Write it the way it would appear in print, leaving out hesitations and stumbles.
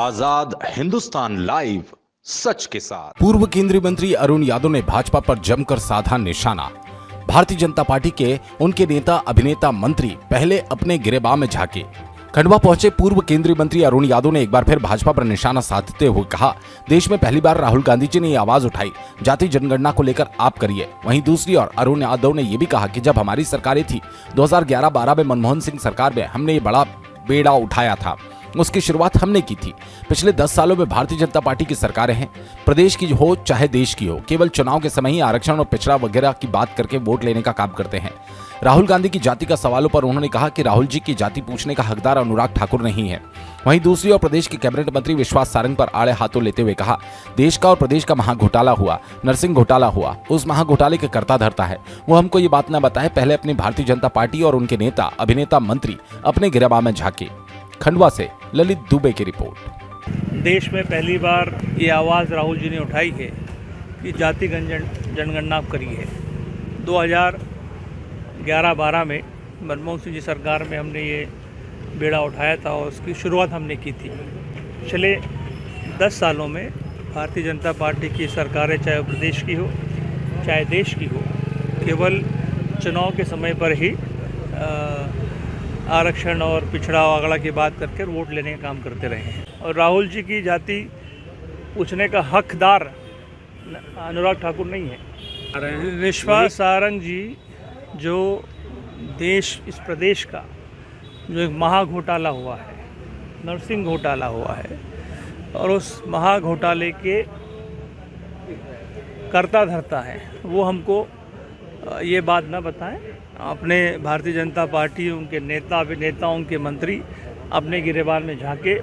आजाद Hindustan live, सच के साथ। पूर्व केंद्रीय मंत्री अरुण यादव ने भाजपा पर जमकर साधा निशाना। भारतीय जनता पार्टी के उनके नेता, अभिनेता, मंत्री पहले अपने गिरेबान में झांके। खंडवा पहुंचे पूर्व केंद्रीय मंत्री अरुण यादव ने एक बार फिर भाजपा पर निशाना साधते हुए कहा, देश में पहली बार राहुल गांधी जी ने ये आवाज उठाई, जाति जनगणना को लेकर आप करिए। वहीं दूसरी ओर अरुण यादव ने यह भी कहा कि जब हमारी सरकारें थी 2011-12 में मनमोहन सिंह सरकार में हमने ये बड़ा बेड़ा उठाया था, उसकी शुरुआत हमने की थी। पिछले 10 सालों में भारतीय जनता पार्टी की सरकारें हैं, प्रदेश की हो चाहे देश की हो, केवल चुनाव के समय ही आरक्षण और पिछड़ा वगैरह की बात करके वोट लेने का काम करते हैं। राहुल गांधी की जाति का सवालों पर उन्होंने कहा कि राहुल जी की जाति पूछने का हकदार अनुराग ठाकुर नहीं है। वहीं दूसरी ओर प्रदेश के कैबिनेट मंत्री विश्वास सारंग पर आड़े हाथों लेते हुए कहा, देश का और प्रदेश का महाघोटाला हुआ, नरसिंह घोटाला हुआ, उस महाघोटाले के कर्ता धर्ता है, वो हमको ये बात न बताए, पहले अपनी भारतीय जनता पार्टी और उनके नेता, अभिनेता, मंत्री अपने गिरेबान में झांके। खंडवा से ललित दुबे की रिपोर्ट। देश में पहली बार ये आवाज़ राहुल जी ने उठाई है कि जाति जनगणना करी है। 2011-12 में मनमोहन सिंह जी सरकार में हमने ये बेड़ा उठाया था और उसकी शुरुआत हमने की थी। पिछले 10 सालों में भारतीय जनता पार्टी की सरकारें, चाहे प्रदेश की हो चाहे देश की हो, केवल चुनाव के समय पर ही आरक्षण और पिछड़ा अगड़ा की बात करके वोट लेने का काम करते रहे हैं। और राहुल जी की जाति पूछने का हकदार अनुराग ठाकुर नहीं है। विश्वास सारंग जी जो इस प्रदेश का जो एक महाघोटाला हुआ है, नरसिंह घोटाला हुआ है, और उस महाघोटाले के कर्ता धर्ता है, वो हमको ये बात न बताएं। अपने भारतीय जनता पार्टी, उनके नेता, अभिनेता, उनके मंत्री अपने गिरेबान में झांके